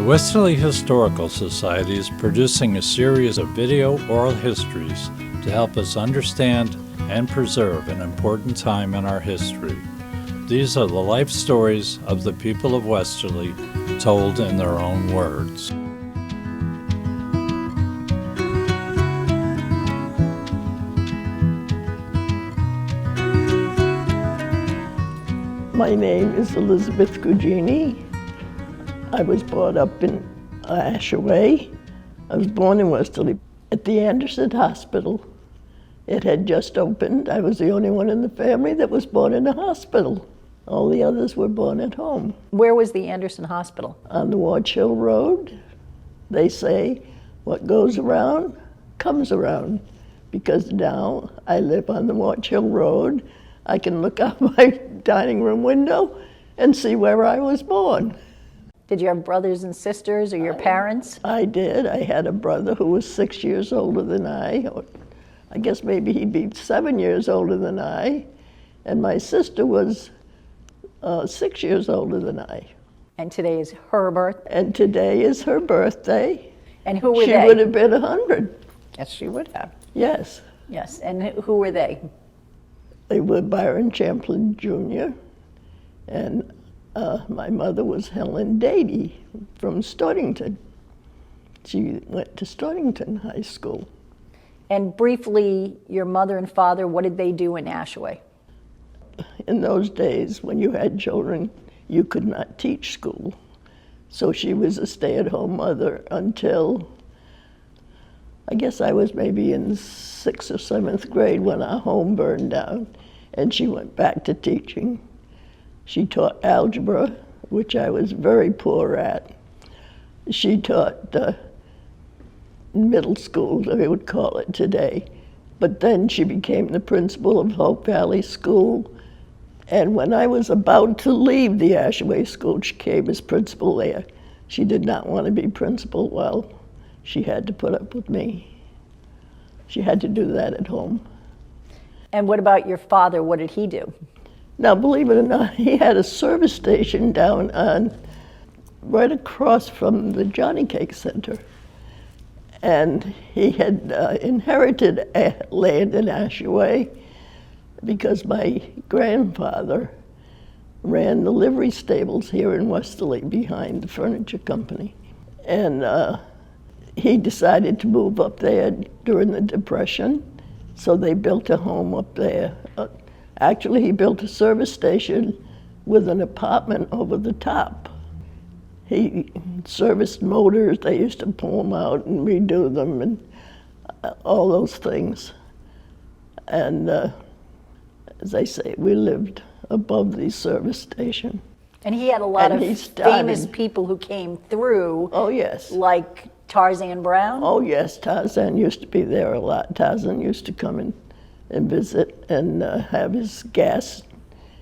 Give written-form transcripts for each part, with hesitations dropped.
Westerly Historical Society is producing a series of video oral histories to help us understand and preserve an important time in our history. These are the life stories of the people of Westerly, told in their own words. My name is Betty Cugini. I was brought up in Ashaway. I was born in Westerly at the Anderson Hospital. It had just opened. I was the only one in the family that was born in a hospital. All the others were born at home. Where was the Anderson Hospital? On the Watch Hill Road. They say what goes around comes around, because now I live on the Watch Hill Road. I can look out my dining room window and see where I was born. Did you have brothers and sisters or your parents? I did. I had a brother who was 6 years older than I, or I guess maybe he'd be 7 years older than I, and my sister was 6 years older than I. And today is her birthday? And today is her birthday. And who were they? She would have been 100. Yes, she would have. Yes. Yes, and who were they? They were Byron Champlin Jr., and my mother was Helen Dady from Stortington. She went to Stortington High School. And briefly, your mother and father, what did they do in Ashaway? In those days, when you had children, you could not teach school. So she was a stay-at-home mother until, I guess I was maybe in 6th or 7th grade when our home burned down, and she went back to teaching. She taught algebra, which I was very poor at. She taught middle school, they would call it today. But then she became the principal of Hope Valley School. And when I was about to leave the Ashaway School, she came as principal there. She did not want to be principal. Well, she had to put up with me. She had to do that at home. And what about your father? What did he do? Now, believe it or not, he had a service station down on, right across from the Johnny Cake Center. And he had inherited land in Ashaway because my grandfather ran the livery stables here in Westerly behind the furniture company. And he decided to move up there during the Depression, so they built a home up there. Actually, he built a service station with an apartment over the top. He serviced motors. They used to pull them out and redo them and all those things. And as I say, we lived above the service station. And he had a lot of famous people who came through. Oh, yes. Like Tarzan Brown? Oh, yes. Tarzan used to be there a lot. Tarzan used to come and visit and have his gas.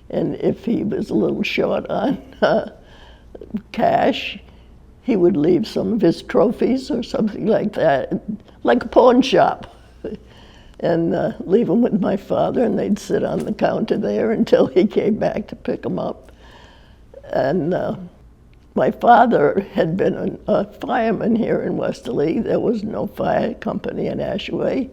And if he was a little short on cash, he would leave some of his trophies or something like that, like a pawn shop, and leave them with my father, and they'd sit on the counter there until he came back to pick them up. And my father had been a fireman here in Westerly. There was no fire company in Ashaway.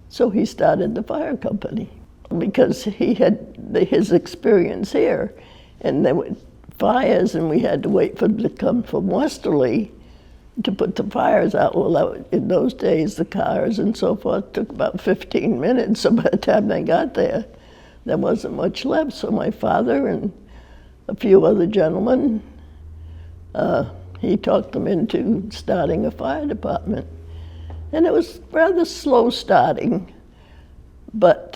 So he started the fire company because he had his experience here. And there were fires, and we had to wait for them to come from Westerly to put the fires out. Well, in those days, the cars and so forth took about 15 minutes. So by the time they got there, there wasn't much left. So my father and a few other gentlemen, he talked them into starting a fire department. And it was rather slow starting, but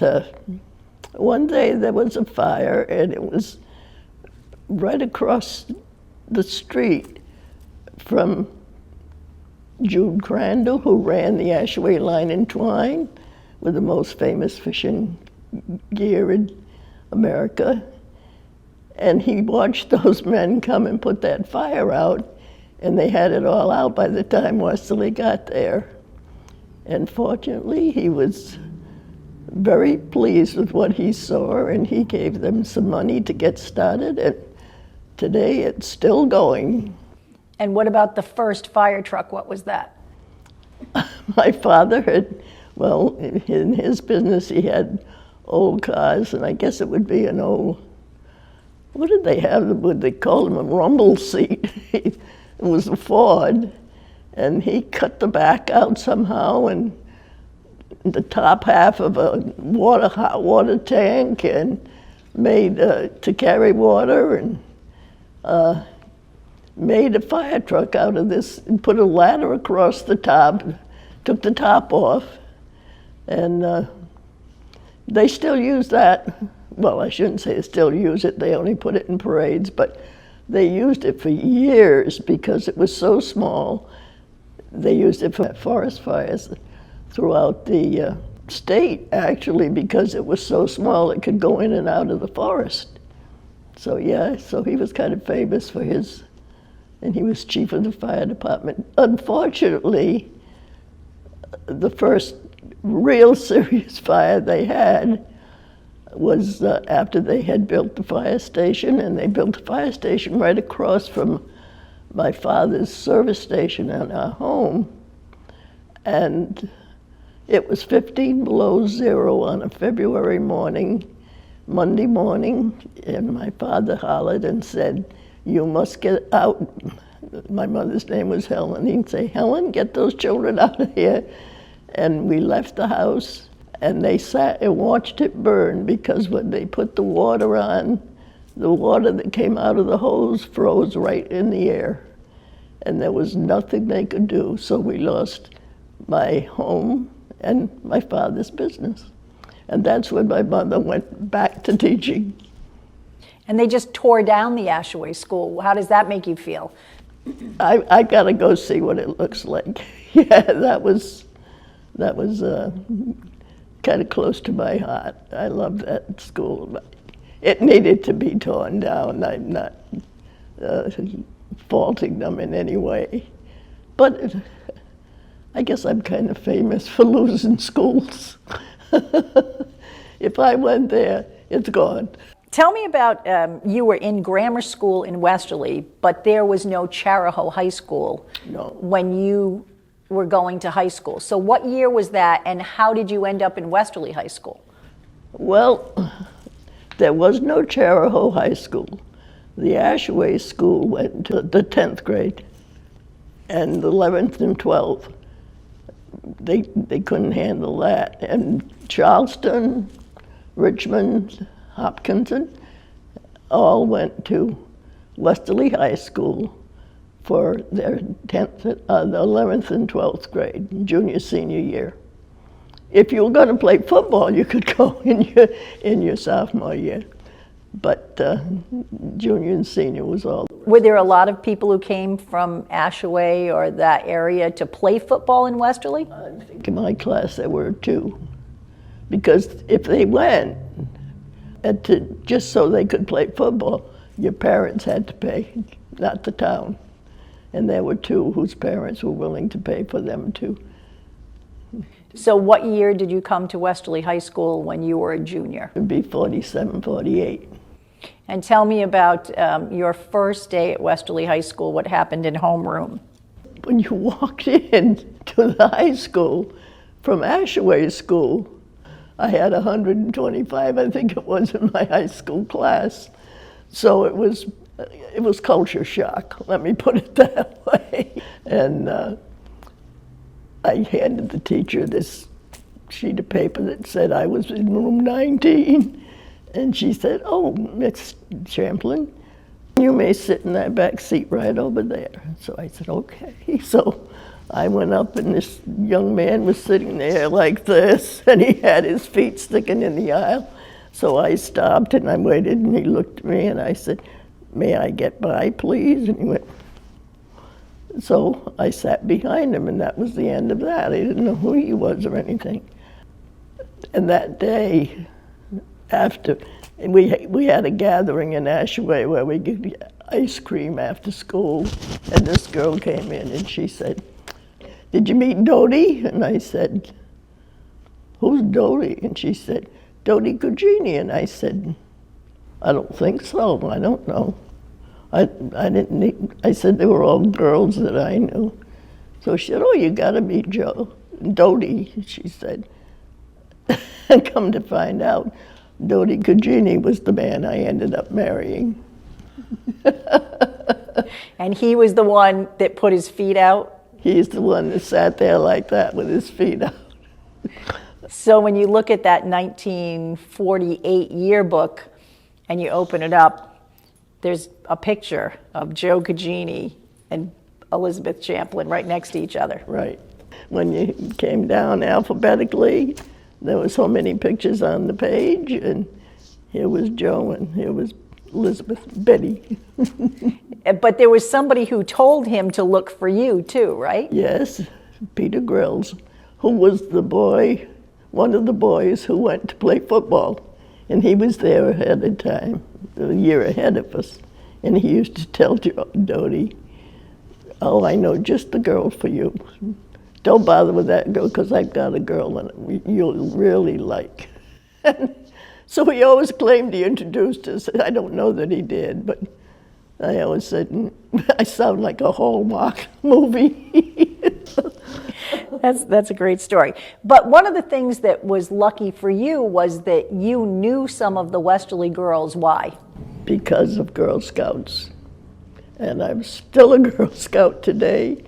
one day there was a fire, and it was right across the street from Jude Crandall, who ran the Ashaway Line and Twine, with the most famous fishing gear in America. And he watched those men come and put that fire out, and they had it all out by the time Westerly got there. And fortunately, he was very pleased with what he saw, and he gave them some money to get started. And today, it's still going. And what about the first fire truck? What was that? My father had, well, in his business he had old cars, and I guess it would be an old, what did they have? Would they call them a rumble seat? It was a Ford, and he cut the back out somehow, and the top half of a hot water tank, and made to carry water, and made a fire truck out of this, and put a ladder across the top, took the top off, and they still use that. Well, I shouldn't say they still use it, they only put it in parades, but they used it for years because it was so small. They used it for forest fires throughout the state, actually, because it was so small it could go in and out of the forest. So yeah, so he was kind of famous for his, and he was chief of the fire department. Unfortunately, the first real serious fire they had was after they had built the fire station, and they built the fire station right across from my father's service station and our home. And it was 15 below zero on a February morning, Monday morning, and my father hollered and said, "You must get out." My mother's name was Helen. He'd say, "Helen, get those children out of here." And we left the house, and they sat and watched it burn, because when they put the water on, the water that came out of the hose froze right in the air, and there was nothing they could do. So we lost my home and my father's business. And that's when my mother went back to teaching. And they just tore down the Ashaway School. How does that make you feel? I gotta go see what it looks like. Yeah, that was kind of close to my heart. I loved that school. But it needed to be torn down. I'm not faulting them in any way. But I guess I'm kind of famous for losing schools. If I went there, it's gone. Tell me about, you were in grammar school in Westerly, but there was no Charahoe High School when you were going to high school. So what year was that, and how did you end up in Westerly High School? Well, there was no Charahoe High School. The Ashaway School went to the 10th grade, and the 11th and 12th. They couldn't handle that. And Charleston, Richmond, Hopkinton all went to Westerly High School for their 10th, the 11th and 12th grade, junior, senior year. If you were going to play football, you could go in your sophomore year. But junior and senior was all. Were there a lot of people who came from Ashaway or that area to play football in Westerly? I think in my class there were 2. Because if they went, just so they could play football, your parents had to pay, not the town. And there were 2 whose parents were willing to pay for them too. So what year did you come to Westerly High School when you were a junior? It'd be 47, 48. And tell me about your first day at Westerly High School, what happened in homeroom. When you walked in to the high school from Ashaway School, I had 125, I think it was, in my high school class. So it was culture shock, let me put it that way. And I handed the teacher this sheet of paper that said I was in room 19. And she said, "Oh, Miss Champlin, you may sit in that back seat right over there." So I said, "Okay." So I went up, and this young man was sitting there like this, and he had his feet sticking in the aisle. So I stopped, and I waited, and he looked at me, and I said, "May I get by, please?" And he went. So I sat behind him, and that was the end of that. I didn't know who he was or anything. And that day, after, we had a gathering in Ashaway where we get ice cream after school, and this girl came in and she said, "Did you meet Dodie?" And I said, "Who's Dodie?" And she said, "Betty Cugini." And I said, "I don't think so, I don't know." I didn't need, I said they were all girls that I knew. So she said, oh, you gotta meet Dodie, she said. And come to find out, Betty Cugini was the man I ended up marrying. And he was the one that put his feet out? He's the one that sat there like that with his feet out. So when you look at that 1948 yearbook and you open it up, there's a picture of Joe Cugini and Elizabeth Champlin right next to each other. Right. When you came down alphabetically, there were so many pictures on the page, and here was Joe and here was Elizabeth, Betty. But there was somebody who told him to look for you too, right? Yes, Peter Grills, who was the boy, one of the boys who went to play football. And he was there ahead of time, a year ahead of us. And he used to tell Dodie, oh, I know just the girl for you. Don't bother with that girl, because I've got a girl that you'll really like. So he always claimed he introduced us. I don't know that he did, but I always said, I sound like a Hallmark movie. That's a great story. But one of the things that was lucky for you was that you knew some of the Westerly girls. Why? Because of Girl Scouts. And I'm still a Girl Scout today,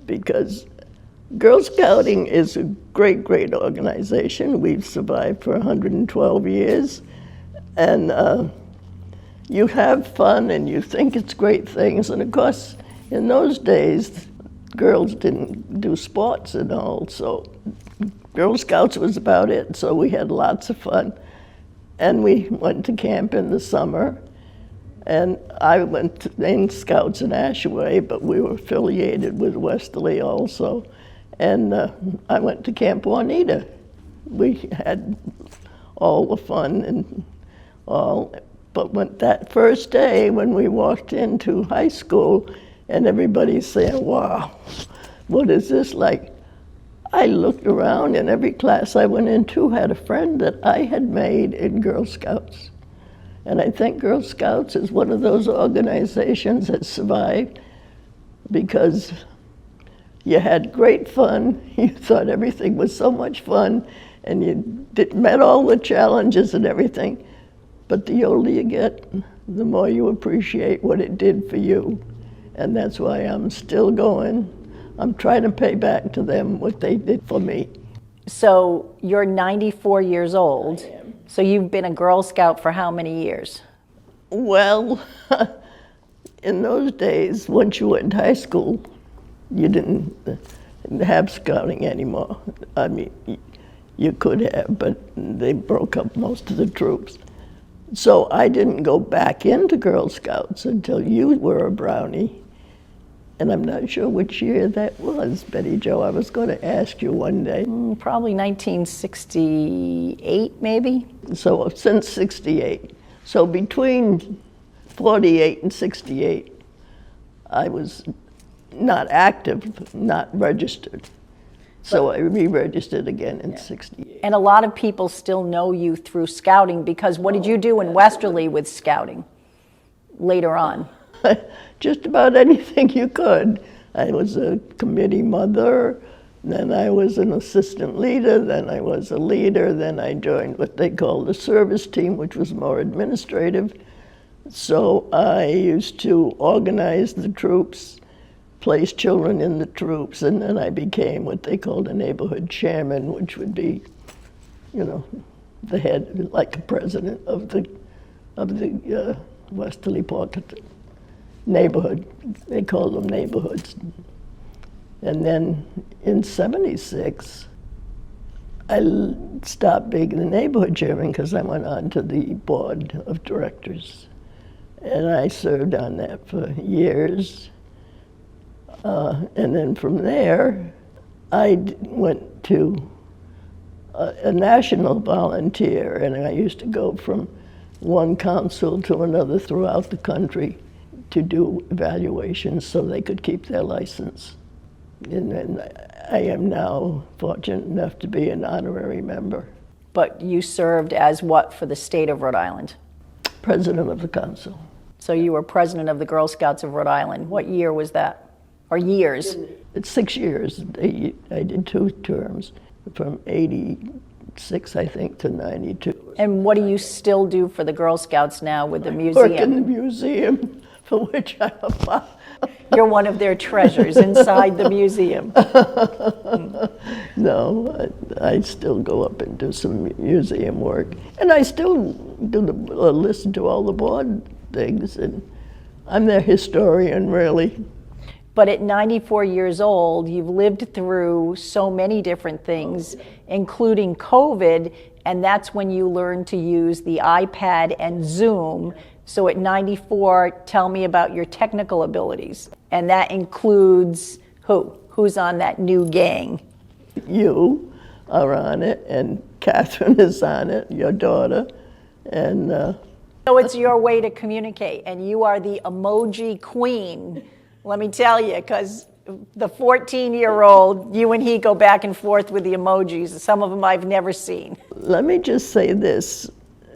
because Girl Scouting is a great, great organization. We've survived for 112 years. And you have fun and you think it's great things. And of course, in those days, girls didn't do sports and all, so Girl Scouts was about it. So we had lots of fun. And we went to camp in the summer. And I went in Scouts in Ashaway, but we were affiliated with Westerly also. And I went to Camp Juanita. We had all the fun and all, but when that first day when we walked into high school and everybody's saying, wow, what is this like? I looked around and every class I went into had a friend that I had made in Girl Scouts. And I think Girl Scouts is one of those organizations that survived because you had great fun, you thought everything was so much fun, and you met all the challenges and everything. But the older you get, the more you appreciate what it did for you. And that's why I'm still going. I'm trying to pay back to them what they did for me. So you're 94 years old. I am. So you've been a Girl Scout for how many years? Well, in those days, once you went to high school, you didn't have scouting anymore. I mean, you could have, but they broke up most of the troops. So I didn't go back into Girl Scouts until you were a Brownie. And I'm not sure which year that was, Betty Jo. I was going to ask you one day. Probably 1968, maybe? So since 68. So between 48 and 68, I was not active, not registered. So I re-registered again in 68. And a lot of people still know you through scouting, because what did you do in Westerly with scouting later on? Just about anything you could. I was a committee mother, then I was an assistant leader, then I was a leader, then I joined what they called the service team, which was more administrative. So I used to organize the troops, place children in the troops, and then I became what they called a neighborhood chairman, which would be, you know, the head, like the president of the Westerly Pocket neighborhood. They called them neighborhoods. And then in 76, I stopped being the neighborhood chairman because I went on to the board of directors. And I served on that for years. And then from there, I went to a national volunteer, and I used to go from one council to another throughout the country to do evaluations so they could keep their license. And then I am now fortunate enough to be an honorary member. But you served as what for the state of Rhode Island? President of the council. So you were president of the Girl Scouts of Rhode Island. What year was that? Or years? It's 6 years. I did 2 terms, from 86, I think, to 92. And what do you still do for the Girl Scouts now with the museum? Work in the museum, for which I'm a part. You're one of their treasures inside the museum. No, I still go up and do some museum work. And I still listen to all the board things, and I'm their historian, really. But at 94 years old, you've lived through so many different things, including COVID, and that's when you learned to use the iPad and Zoom. So at 94, tell me about your technical abilities. And that includes who? Who's on that new gang? You are on it, and Catherine is on it, your daughter, and So it's your way to communicate, and you are the emoji queen. Let me tell you, because the 14-year-old, you and he go back and forth with the emojis. Some of them I've never seen. let me just say this.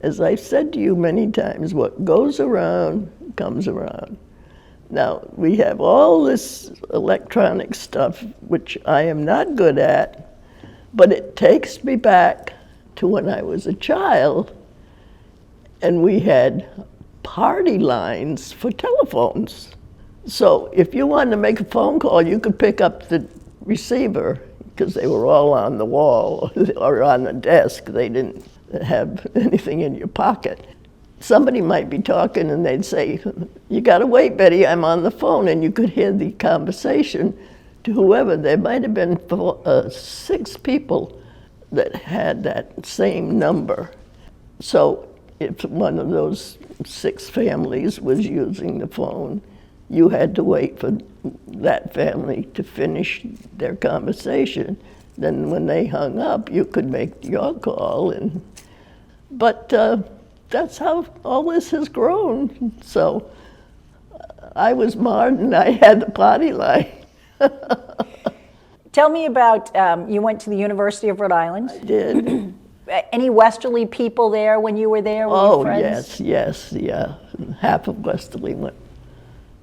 As I've said to you many times, what goes around comes around. Now, we have all this electronic stuff, which I am not good at, but it takes me back to when I was a child, and we had party lines for telephones. So if you wanted to make a phone call, you could pick up the receiver, because they were all on the wall or on the desk. They didn't have anything in your pocket. Somebody might be talking and they'd say, "You gotta wait, Betty, I'm on the phone," and you could hear the conversation to whoever. There might have been 6 people that had that same number. So if one of those 6 families was using the phone, you had to wait for that family to finish their conversation. Then when they hung up, you could make your call. But that's how all this has grown. So I was Martin, I had the party line. Tell me about, you went to the University of Rhode Island. I did. Any Westerly people there when you were there? Were you friends? yes, yeah. Half of Westerly went.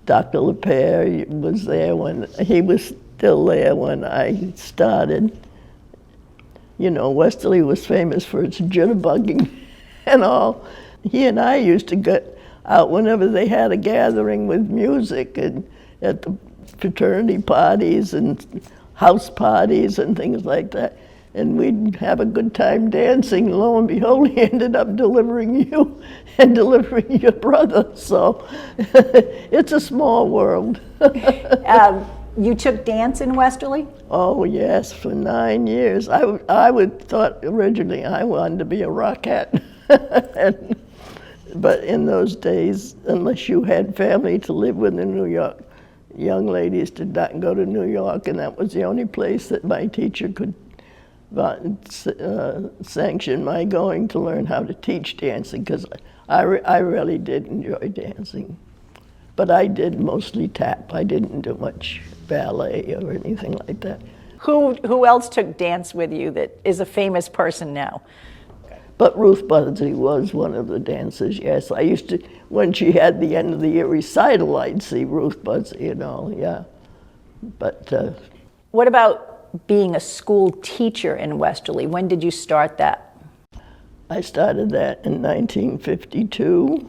Dr. LePere was there when, he was still there when I started. You know, Westerly was famous for its jitterbugging and all. He and I used to get out whenever they had a gathering with music, and at the fraternity parties and house parties and things like that. And we'd have a good time dancing. Lo and behold, he ended up delivering you and delivering your brother. So it's a small world. You took dance in Westerly? Oh yes, for 9 years. I would thought originally I wanted to be a rockette. But in those days, unless you had family to live with in New York, young ladies did not go to New York, and that was the only place that my teacher could sanction my going to learn how to teach dancing, because I really did enjoy dancing. But I did mostly tap. I didn't do much ballet or anything like that. Who else took dance with you that is a famous person now? But Ruth Budsey was one of the dancers, yes. I used to, when she had the end of the year recital, I'd see Ruth Budsey and all, yeah. But what about being a school teacher in Westerly? When did you start that? I started that in 1952.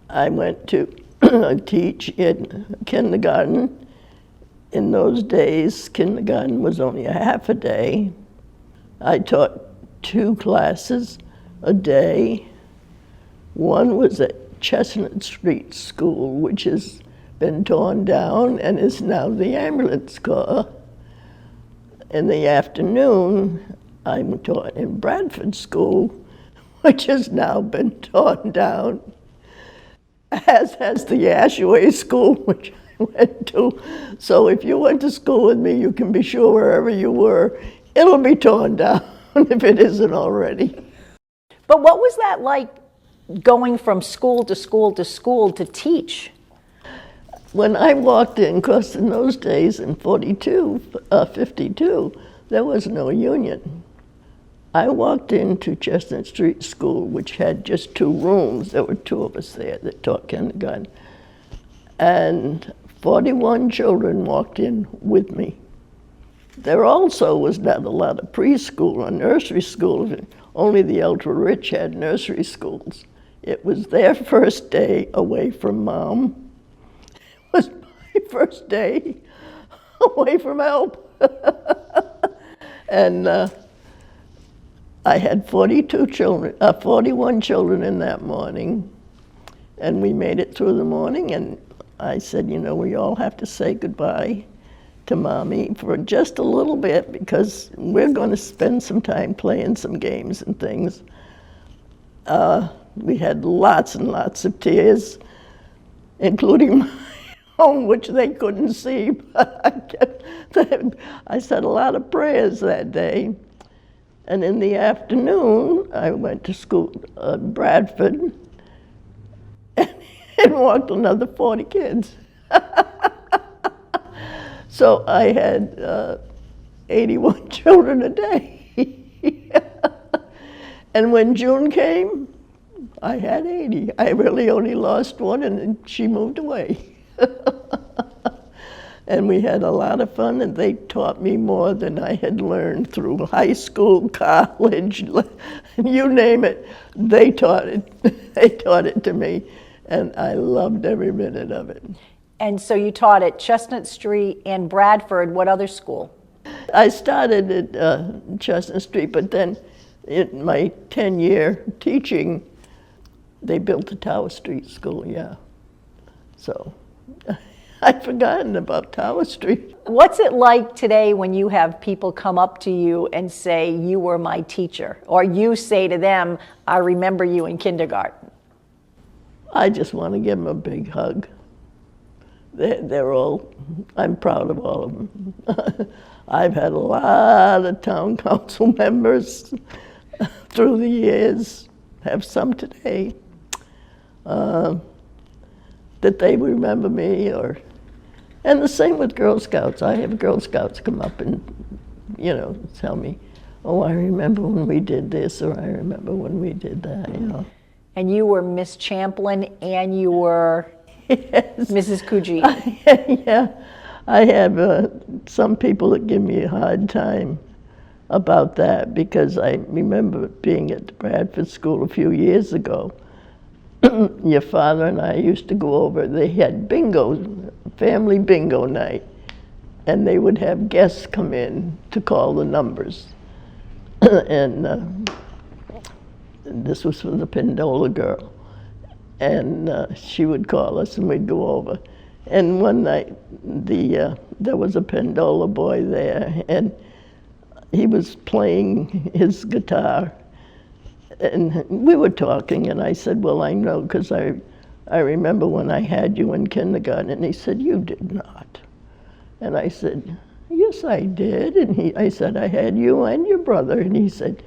I went to teach in kindergarten. In those days, kindergarten was only a half a day. I taught 2 classes a day. One was at Chestnut Street School, which has been torn down and is now the ambulance corps. In the afternoon, I taught in Bradford School, which has now been torn down, as has the Ashaway School, which I went to. So if you went to school with me, you can be sure wherever you were, it'll be torn down if it isn't already. But what was that like, going from school to school to school to teach? When I walked in, because in those days, in 52, there was no union. I walked into Chestnut Street School, which had just 2 rooms. There were 2 of us there that taught kindergarten. And 41 children walked in with me. There also was not a lot of preschool or nursery schools. Only the ultra-rich had nursery schools. It was their first day away from Mom. It was my first day away from help. And I had 41 children in that morning, and we made it through the morning, and I said, you know, we all have to say goodbye to Mommy for just a little bit because we're going to spend some time playing some games and things. We had lots and lots of tears, including my own, which they couldn't see. But I said a lot of prayers that day. And in the afternoon, I went to school at Bradford and walked another 40 kids. So I had 81 children a day. And when June came, I had 80. I really only lost one, and then she moved away. And we had a lot of fun, and they taught me more than I had learned through high school, college, you name it. They taught it. They taught it to me, and I loved every minute of it. And so you taught at Chestnut Street and Bradford. What other school? I started at Chestnut Street, but then in my 10-year teaching, they built the Tower Street School, yeah. So I'd forgotten about Tower Street. What's it like today when you have people come up to you and say, you were my teacher? Or you say to them, I remember you in kindergarten? I just want to give them a big hug. They're all, I'm proud of all of them. I've had a lot of town council members through the years, have some today, that they remember me, and the same with Girl Scouts. I have Girl Scouts come up and, you know, tell me, oh, I remember when we did this, or I remember when we did that, you know. And you were Miss Champlin, and you were Yes. Mrs. Cugini. Yeah, I have some people that give me a hard time about that because I remember being at the Bradford School a few years ago. Your father and I used to go over, they had bingo, family bingo night, and they would have guests come in to call the numbers. And this was for the Pindola girl. And she would call us and we'd go over. And one night, there was a Pindola boy there, and he was playing his guitar. And we were talking, and I said, well, I know, because I remember when I had you in kindergarten. And he said, you did not. And I said, yes, I did. And I said, I had you and your brother. And he said,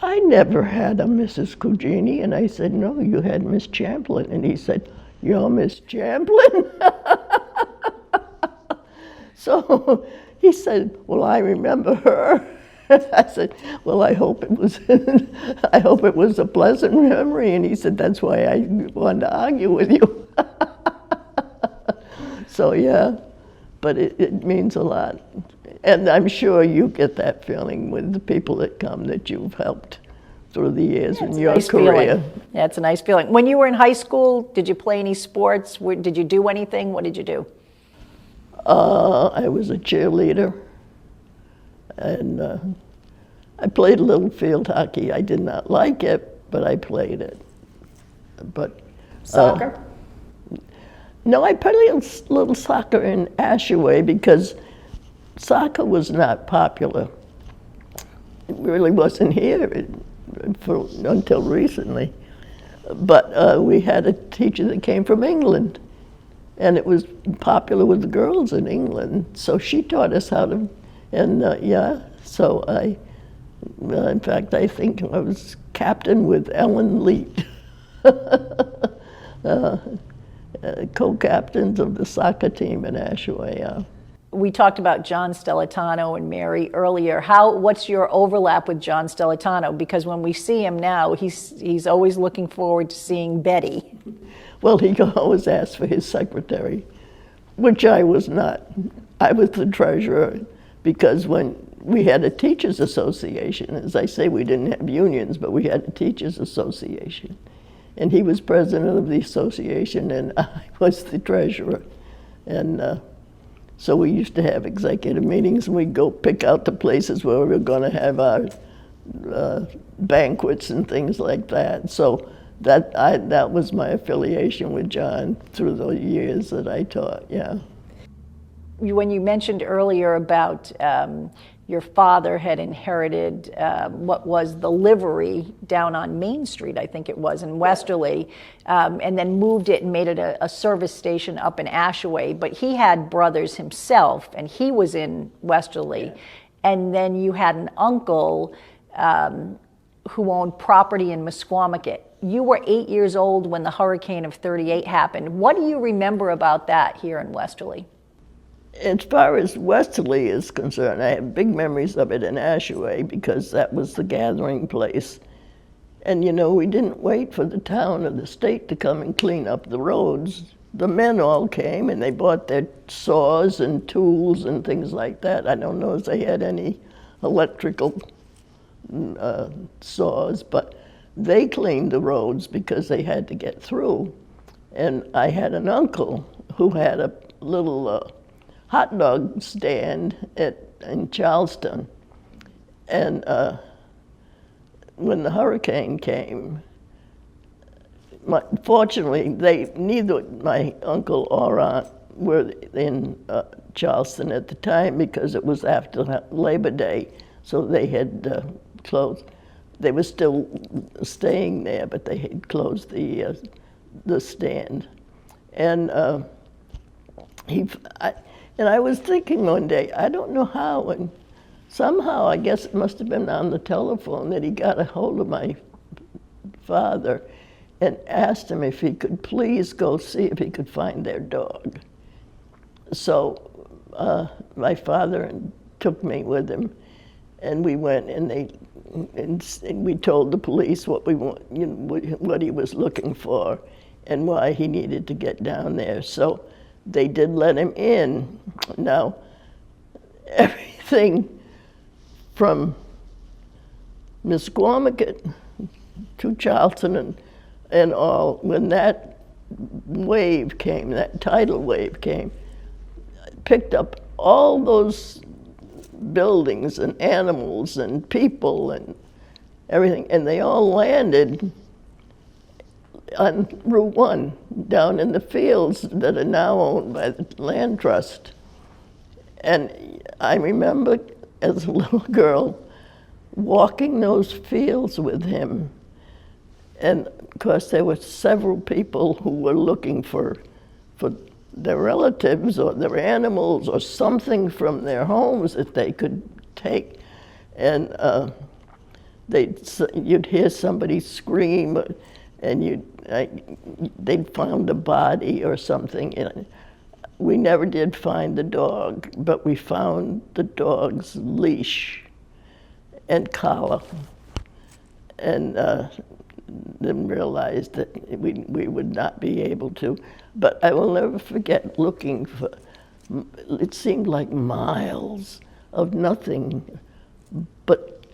I never had a Mrs. Cugini. And I said, no, you had Miss Champlin. And he said, you're Miss Champlin? So he said, well, I remember her. I said, well, I hope it was a pleasant memory. And he said, that's why I wanted to argue with you. So yeah, but it means a lot. And I'm sure you get that feeling with the people that come that you've helped through the years in your career. Yeah, it's a nice feeling. When you were in high school, did you play any sports? Did you do anything? What did you do? I was a cheerleader, and I played a little field hockey. I did not like it, but I played it. But Soccer? No, I played a little soccer in Ashaway because soccer was not popular. It really wasn't here until recently. But we had a teacher that came from England, and it was popular with the girls in England. So she taught us how to, and yeah, so in fact, I think I was captain with Ellen Leet, co-captains of the soccer team in Ashaway. we talked about John Stellitano and Mary earlier. What's your overlap with John Stellitano? Because when we see him now, he's always looking forward to seeing Betty. Well, he always asked for his secretary, which I was not. I was the treasurer, because when we had a teachers association, as I say, we didn't have unions, but we had a teachers association. And he was president of the association, and I was the treasurer. And so we used to have executive meetings, and we'd go pick out the places where we were going to have our banquets and things like that. So that was my affiliation with John through the years that I taught, yeah. When you mentioned earlier about your father had inherited what was the livery down on Main Street, I think it was, in Westerly, and then moved it and made it a service station up in Ashaway. But he had brothers himself, and he was in Westerly. Yeah. And then you had an uncle who owned property in Mesquamaket. You were 8 years old when the hurricane of '38 happened. What do you remember about that here in Westerly? As far as Westerly is concerned, I have big memories of it in Ashaway, because that was the gathering place. And you know, we didn't wait for the town or the state to come and clean up the roads. The men all came and they bought their saws and tools and things like that. I don't know if they had any electrical saws, but they cleaned the roads because they had to get through. And I had an uncle who had a little hot dog stand in Charleston. And when the hurricane came, fortunately, neither my uncle or aunt were in Charleston at the time, because it was after Labor Day, so they had closed. They were still staying there, but they had closed the stand. And I was thinking one day, I don't know how, and somehow, I guess it must have been on the telephone, that he got a hold of my father and asked him if he could please go see if he could find their dog. So my father took me with him, and we went, and we told the police what what he was looking for and why he needed to get down there. So they did let him in. Now, everything from Mesquamaket to Charleston and all, when that wave came, that tidal wave came, picked up all those buildings and animals and people and everything, and they all landed on Route 1, down in the fields that are now owned by the Land Trust. And I remember as a little girl walking those fields with him. And of course there were several people who were looking for their relatives or their animals or something from their homes that they could take. And you'd hear somebody scream, and they'd found a body or something. We never did find the dog, but we found the dog's leash and collar, and then realized that we would not be able to. But I will never forget looking for, it seemed like miles of nothing but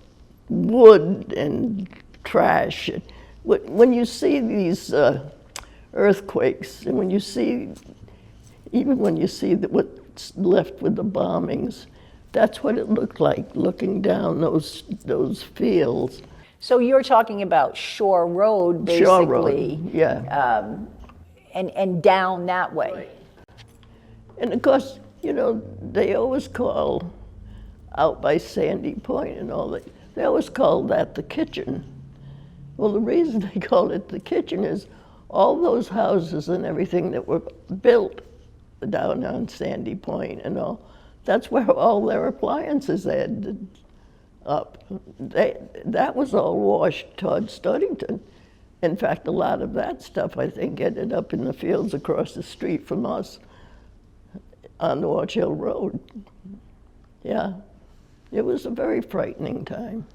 wood and trash. When you see these earthquakes, and when you see what's left with the bombings, that's what it looked like, looking down those fields. So you're talking about Shore Road, basically. Shore Road, yeah. And down that way. Right. And of course, they always call out by Sandy Point and all that, they always call that the kitchen. Well, the reason they call it the kitchen is all those houses and everything that were built down on Sandy Point and all, that's where all their appliances ended up. That was all washed toward Studington. In fact, a lot of that stuff, I think, ended up in the fields across the street from us. on the Watch Hill Road. Yeah, it was a very frightening time.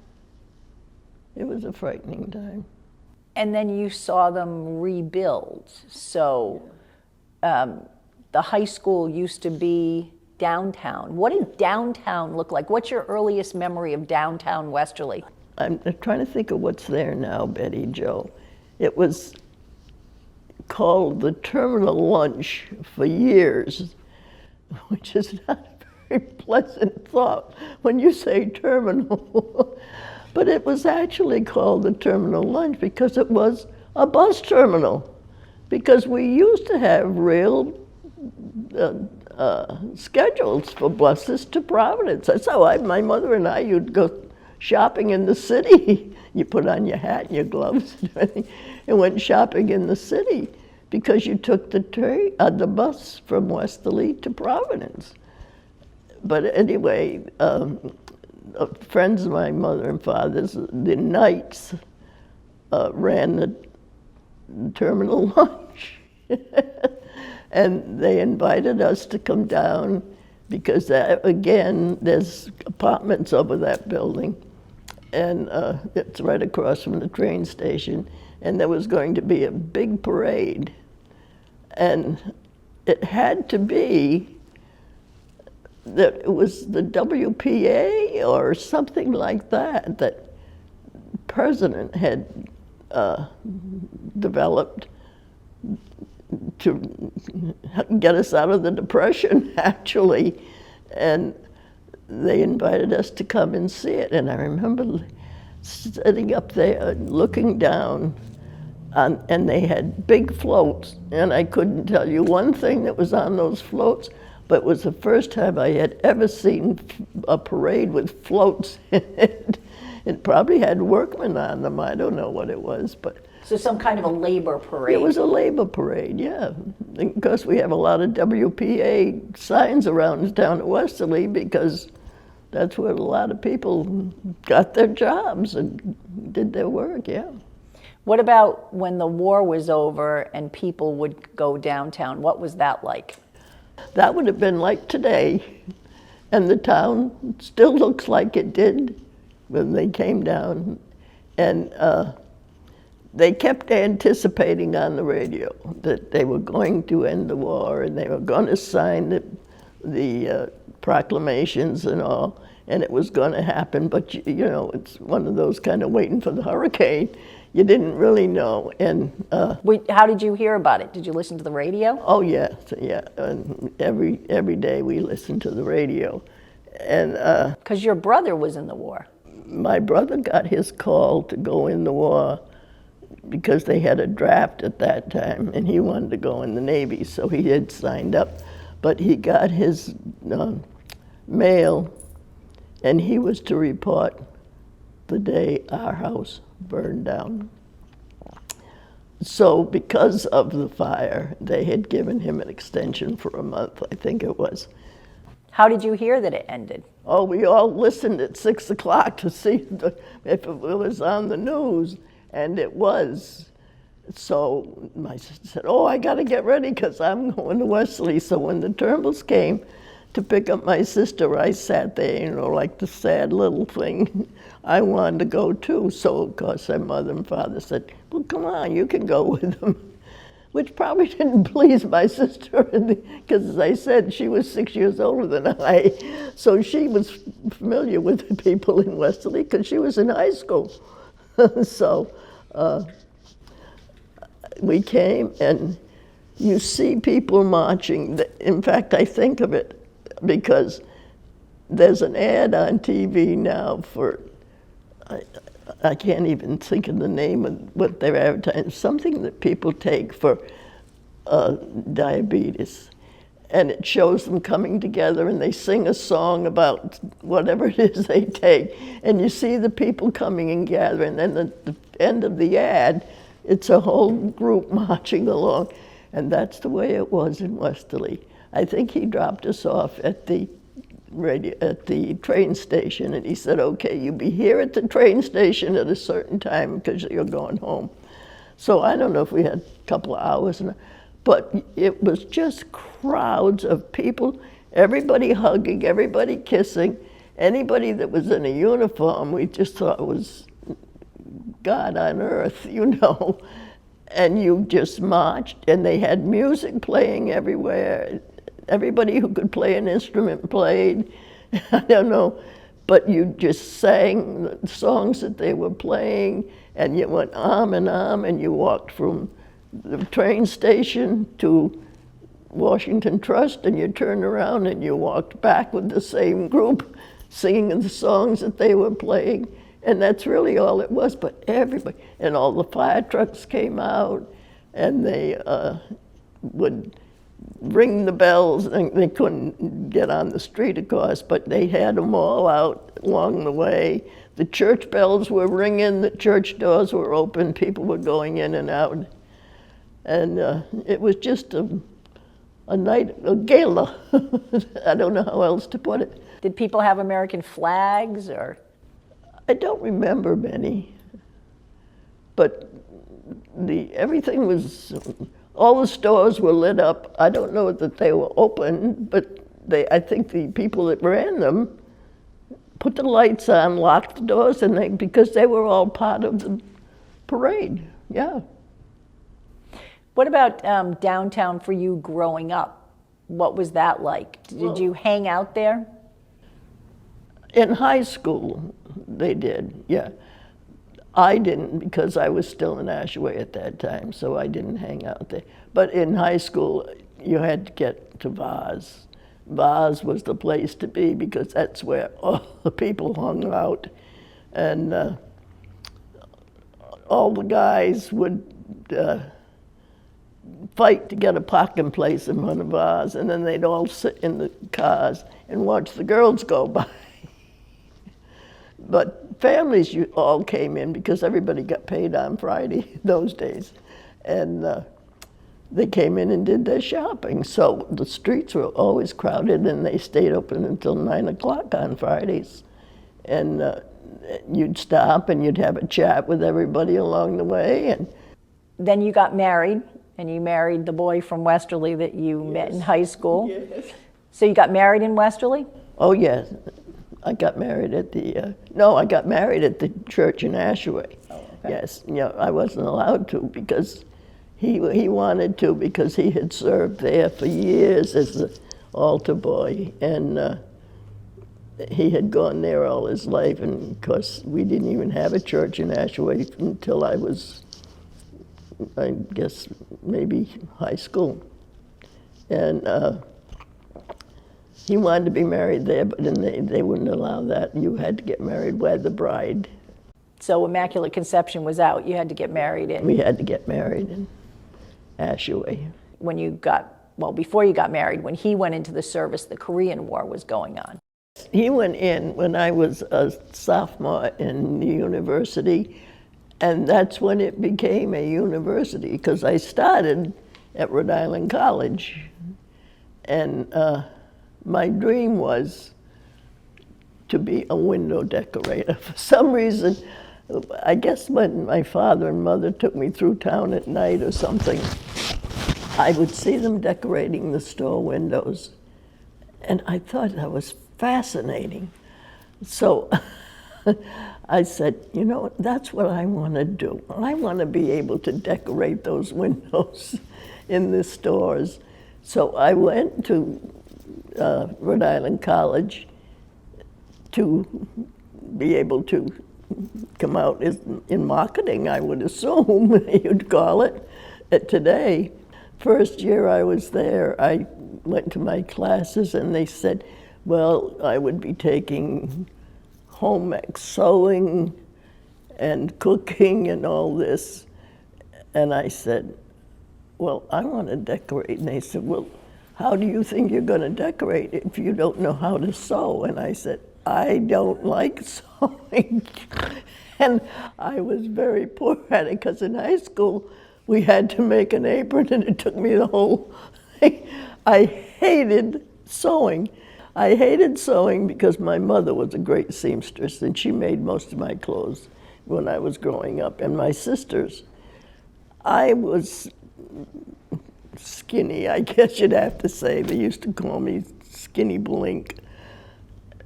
It was a frightening time. And then you saw them rebuild. So the high school used to be downtown. What did downtown look like? What's your earliest memory of downtown Westerly? I'm trying to think of what's there now, Betty Jo. It was called the Terminal Lunch for years, which is not a very pleasant thought when you say terminal. But it was actually called the Terminal Lunch because it was a bus terminal. Because we used to have real schedules for buses to Providence. That's how my mother and I, you'd go shopping in the city. You put on your hat and your gloves and everything, and went shopping in the city because you took the bus from Westerly to Providence. But anyway, friends of my mother and father's, the Knights, ran the terminal lunch. And they invited us to come down because, again, there's apartments over that building. And it's right across from the train station. And there was going to be a big parade. And it had to be that it was the WPA or something like that the president had developed to get us out of the Depression, actually. And they invited us to come and see it. And I remember sitting up there looking down, and they had big floats. And I couldn't tell you one thing that was on those floats, but it was the first time I had ever seen a parade with floats in it. It probably had workmen on them. I don't know what it was, but So some kind of a labor parade. it was a labor parade, yeah. Because we have a lot of WPA signs around town at Westerly because that's where a lot of people got their jobs and did their work, yeah. What about when the war was over and people would go downtown? What was that like? That would have been like today, and the town still looks like it did when they came down. And they kept anticipating on the radio that they were going to end the war and they were going to sign the proclamations and all, and it was going to happen. But you know, it's one of those kind of waiting for the hurricane. You didn't really know. And How did you hear about it? Did you listen to the radio? oh yeah, yeah. And every day we listened to the radio, and Because your brother was in the war. my brother got his call to go in the war because they had a draft at that time, and he wanted to go in the Navy, so he had signed up. But he got his mail, and he was to report the day our house burned down. So because of the fire, they had given him an extension for a month, I think it was. How did you hear that it ended? Oh, we all listened at 6 o'clock to see if it was on the news, and it was. So my sister said, oh, I got to get ready because I'm going to Westerly. So when the Turnbulls came to pick up my sister, I sat there, you know, like the sad little thing. I wanted to go too. So, of course, my mother and father said, well, come on, you can go with them. Which probably didn't please my sister, because as I said, she was 6 years older than I. So she was familiar with the people in Westerly because she was in high school. So we came, and you see people marching. In fact, I think of it because there's an ad on TV now for, I can't even think of the name of what they're advertising, something that people take for diabetes. And it shows them coming together and they sing a song about whatever it is they take. And you see the people coming and gathering. And at the end of the ad, it's a whole group marching along. And that's the way it was in Westerly. I think he dropped us off at the train station, and he said, okay, you'll be here at the train station at a certain time because you're going home. So I don't know if we had a couple of hours, But it was just crowds of people, everybody hugging, everybody kissing. Anybody that was in a uniform, we just thought was God on earth, you know. And you just marched, and they had music playing everywhere. Everybody who could play an instrument played. I don't know, but you just sang the songs that they were playing, and you went arm in arm, and you walked from the train station to Washington Trust, and you turned around and you walked back with the same group, singing the songs that they were playing. And that's really all it was, but everybody, and all the fire trucks came out, and they would ring the bells, and they couldn't get on the street, of course, but they had them all out along the way. The church bells were ringing, the church doors were open, people were going in and out. And it was just a night, a gala. I don't know how else to put it. Did people have American flags, or? I don't remember many, but everything was, all the stores were lit up. I don't know that they were open, but I think the people that ran them put the lights on, locked the doors, and because they were all part of the parade, yeah. What about downtown for you growing up? What was that like? Did you hang out there? In high school, they did, yeah. I didn't, because I was still in Ashaway at that time, so I didn't hang out there. But in high school, you had to get to Vaz. Vaz was the place to be, because that's where all the people hung out. And all the guys would fight to get a parking place in front of Vaz, and then they'd all sit in the cars and watch the girls go by. But families all came in, because everybody got paid on Friday those days. And they came in and did their shopping. So the streets were always crowded, and they stayed open until 9 o'clock on Fridays. And you'd stop and you'd have a chat with everybody along the way. And then you got married, and you married the boy from Westerly that you met in high school. Yes. So you got married in Westerly? Oh, yes. I got married at I got married at the church in Ashaway. Oh, okay. Yes, I wasn't allowed to, because he wanted to, because he had served there for years as the altar boy, and he had gone there all his life, and of course we didn't even have a church in Ashaway until I was, I guess, maybe high school. And he wanted to be married there, but then they wouldn't allow that. You had to get married by the bride. So Immaculate Conception was out. You had to get married in. We had to get married in Ashaway. When you before you got married, when he went into the service, the Korean War was going on. He went in when I was a sophomore in the university, and that's when it became a university, because I started at Rhode Island College, and my dream was to be a window decorator. For some reason, I guess when my father and mother took me through town at night or something, I would see them decorating the store windows. And I thought that was fascinating. So I said, that's what I want to do. I want to be able to decorate those windows in the stores. So I went to Rhode Island College to be able to come out in marketing, I would assume you'd call it today. First year I was there, I went to my classes, and they said, well, I would be taking home ec sewing and cooking and all this. And I said, well, I want to decorate. And they said, well, how do you think you're going to decorate if you don't know how to sew? And I said, I don't like sewing. And I was very poor at it, because in high school we had to make an apron, and it took me the whole thing. I hated sewing. I hated sewing because my mother was a great seamstress, and she made most of my clothes when I was growing up, and my sisters. I was skinny, I guess you'd have to say. They used to call me Skinny Blink.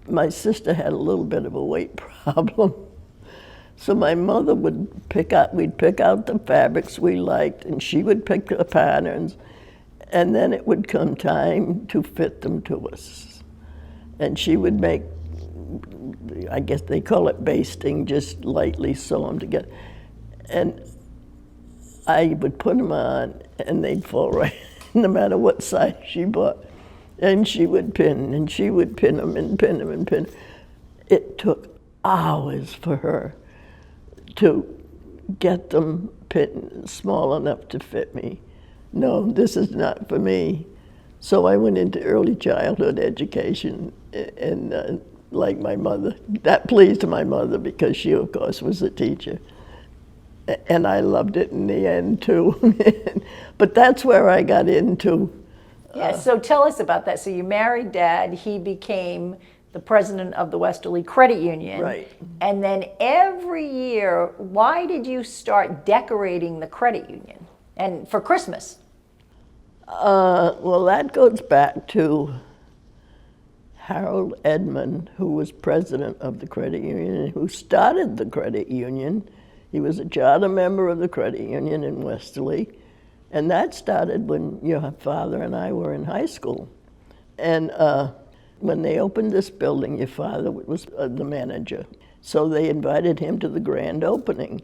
My sister had a little bit of a weight problem. So my mother would we'd pick out the fabrics we liked, and she would pick the patterns, and then it would come time to fit them to us. And she would make, I guess they call it basting, just lightly sew them together. And I would put them on, and they'd fall right, no matter what size she bought. And she would pin, and she would pin them and pin them and pin. It took hours for her to get them pinned small enough to fit me. No, this is not for me. So I went into early childhood education, and like my mother, that pleased my mother because she, of course, was a teacher. And I loved it in the end, too. But that's where I got into. Yeah, so tell us about that. So you married Dad, he became the president of the Westerly Credit Union. Right. And then every year, why did you start decorating the credit union? And for Christmas? Well, that goes back to Harold Edmond, who was president of the credit union and who started the credit union. He was a charter member of the credit union in Westerly, and that started when your father and I were in high school. And when they opened this building, your father was the manager, so they invited him to the grand opening.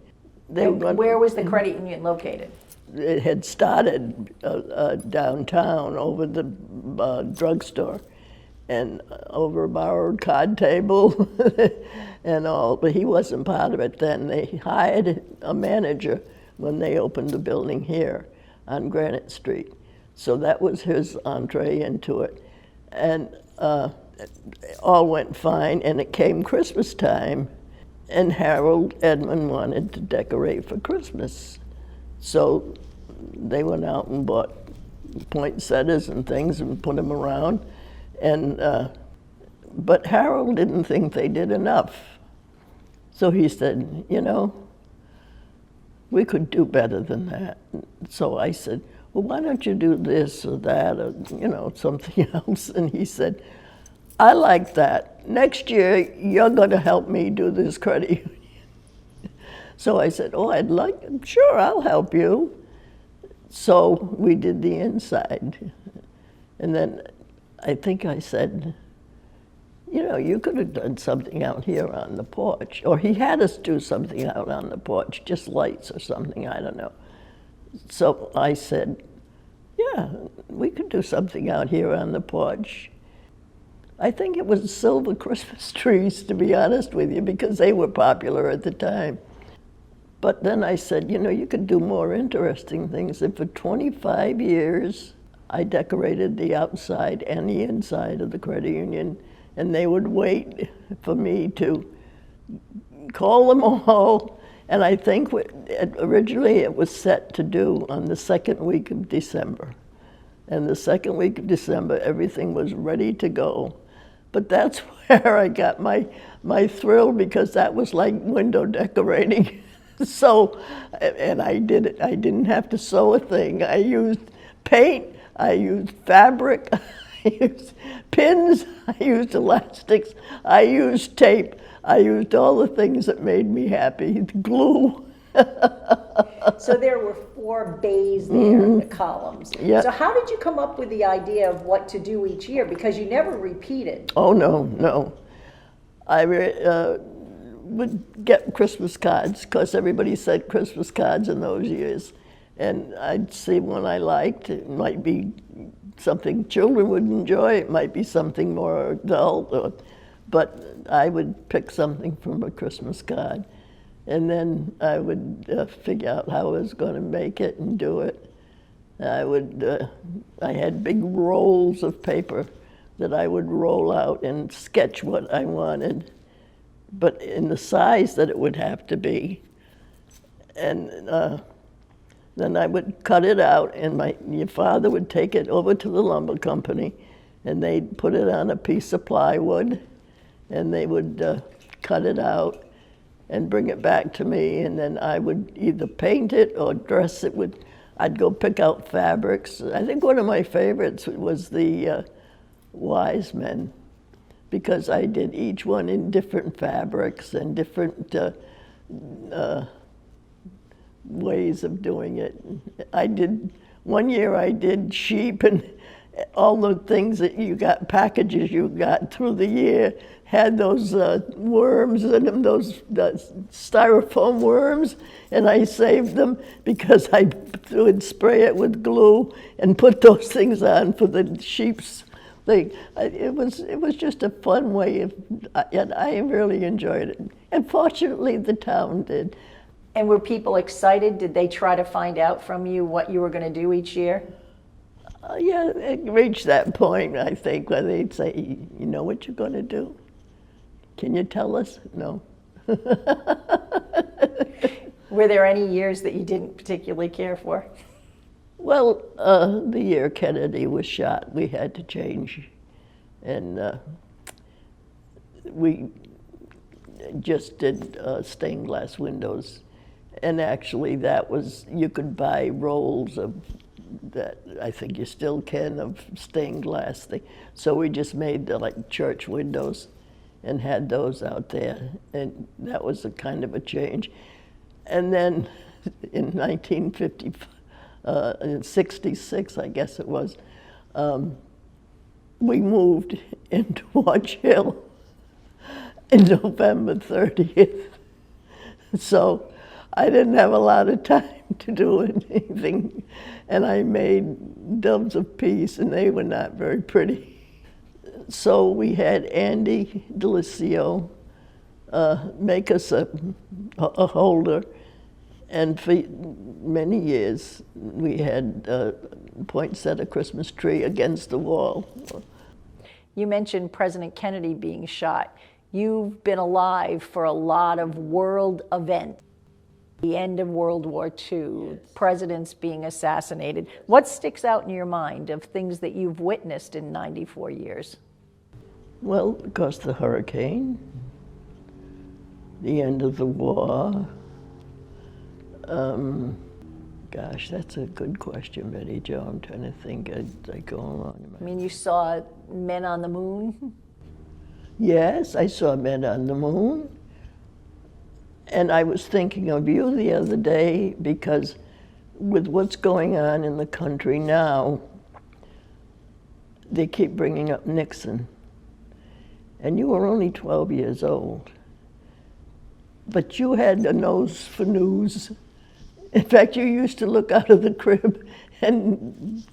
Where was the credit union located? It had started downtown over the drugstore and over a borrowed card table and all, but he wasn't part of it then. They hired a manager when they opened the building here on Granite Street. So that was his entree into it. And it all went fine, and it came Christmas time, and Harold Edmond wanted to decorate for Christmas. So they went out and bought poinsettias and things and put them around. And but Harold didn't think they did enough. So he said, you know, we could do better than that. So I said, well, why don't you do this or that or, you know, something else? And he said, I like that. Next year, you're going to help me do this credit union. So I said, oh, sure, I'll help you. So we did the inside. And then I think I said, you know, you could have done something out here on the porch. Or he had us do something out on the porch, just lights or something, I don't know. So I said, yeah, we could do something out here on the porch. I think it was silver Christmas trees, to be honest with you, because they were popular at the time. But then I said, you know, you could do more interesting things. And for 25 years, I decorated the outside and the inside of the credit union, and they would wait for me to call them all. And I think originally it was set to do on the second week of December. And the second week of December, everything was ready to go. But that's where I got my thrill, because that was like window decorating. So, and I did it. I didn't have to sew a thing. I used paint, I used fabric, I used pins, I used elastics, I used tape, I used all the things that made me happy, glue. So there were 4 bays there, the columns. Yeah. So how did you come up with the idea of what to do each year? Because you never repeated. Oh, no. I would get Christmas cards, because everybody sent Christmas cards in those years. And I'd see one I liked. It might be something children would enjoy. It might be something more adult. But I would pick something from a Christmas card. And then I would figure out how I was going to make it and do it. I had big rolls of paper that I would roll out and sketch what I wanted, but in the size that it would have to be. And then I would cut it out, and your father would take it over to the lumber company, and they'd put it on a piece of plywood, and they would cut it out and bring it back to me, and then I would either paint it or dress it with, I'd go pick out fabrics. I think one of my favorites was the wise men, because I did each one in different fabrics and different ways of doing it. One year I did sheep, and all the things that you got, packages you got through the year, had those worms in them, those styrofoam worms, and I saved them because I would spray it with glue and put those things on for the sheep's thing. It was just a fun way, and I really enjoyed it. And fortunately, the town did. And were people excited? Did they try to find out from you what you were going to do each year? Yeah, it reached that point, I think, where they'd say, you know what you're going to do? Can you tell us? No. Were there any years that you didn't particularly care for? Well, the year Kennedy was shot, we had to change. And we just did stained glass windows. And actually that was, you could buy rolls of that, I think you still can, of stained glass thing. So we just made like church windows and had those out there. And that was a kind of a change. And then in 1966, I guess it was, we moved into Watch Hill in November 30th. So I didn't have a lot of time to do anything. And I made doves of peace, and they were not very pretty. So we had Andy Delisio make us a holder. And for many years, we had a poinsettia Christmas tree against the wall. You mentioned President Kennedy being shot. You've been alive for a lot of world events. The end of World War II, presidents being assassinated. What sticks out in your mind of things that you've witnessed in 94 years? Well, of course, the hurricane, the end of the war. Gosh, that's a good question, Betty Jo. I'm trying to think as I go along. I mean, you saw men on the moon? Yes, I saw men on the moon. And I was thinking of you the other day because with what's going on in the country now, they keep bringing up Nixon. And you were only 12 years old. But you had a nose for news. In fact, you used to look out of the crib and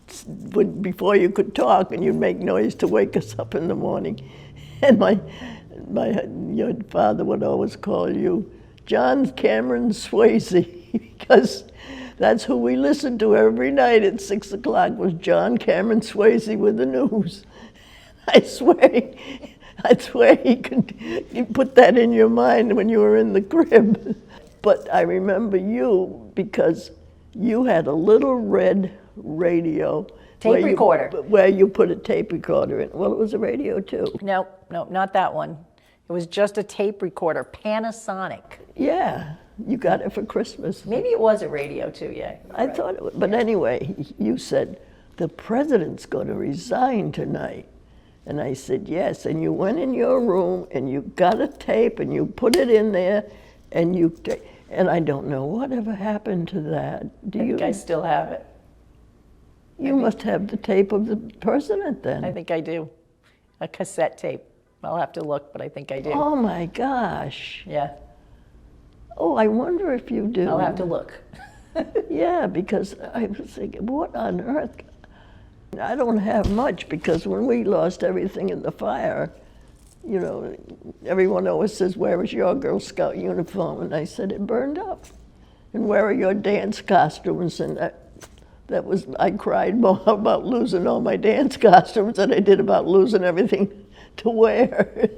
before you could talk, and you'd make noise to wake us up in the morning. And your father would always call you John Cameron Swayze, because that's who we listened to every night at 6 o'clock was John Cameron Swayze with the news. I swear he put that in your mind when you were in the crib. But I remember you because you had a little red radio. Tape recorder. Where you put a tape recorder in. Well, it was a radio too. No, not that one. It was just a tape recorder, Panasonic. Yeah, you got it for Christmas. Maybe it was a radio too, yeah. I thought it was, but anyway, you said, the president's going to resign tonight. And I said, yes, and you went in your room and you got a tape and you put it in there and and I don't know whatever happened to that. I think I still have it. You must have the tape of the president then. I think I do. A cassette tape. I'll have to look, but I think I do. Oh my gosh. Yeah. Oh, I wonder if you do. I'll have to look. Yeah, because I was thinking, what on earth? I don't have much because when we lost everything in the fire, you know, everyone always says, where is your Girl Scout uniform? And I said, it burned up. And where are your dance costumes? And I cried more about losing all my dance costumes than I did about losing everything to wear.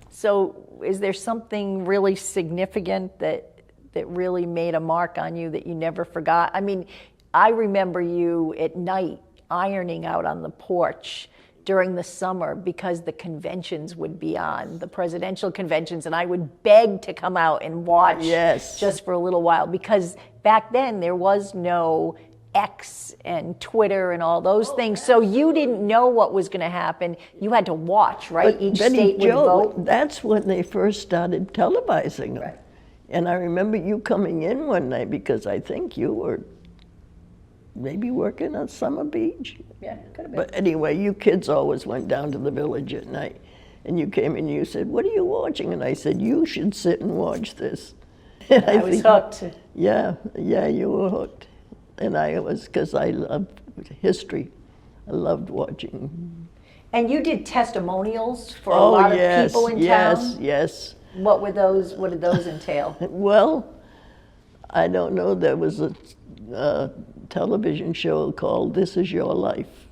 So is there something really significant that really made a mark on you that you never forgot? I mean, I remember you at night ironing out on the porch during the summer because the conventions would be on, the presidential conventions, and I would beg to come out and watch Yes. just for a little while because back then there was no X and Twitter and all those things. So you didn't know what was going to happen. You had to watch, right? But Each Betty state would Jo, vote. that's when they first started televising them. Right. And I remember you coming in one night because I think you were maybe working on Summer Beach. Yeah, could have been. But anyway, you kids always went down to the village at night. And you came in and you said, "What are you watching?" And I said, "You should sit and watch this." And I was hooked. Yeah, you were hooked. And I was, because I loved history. I loved watching. And you did testimonials for a lot of people in town? Yes. What were those? What did those entail? Well, I don't know. There was a television show called This Is Your Life.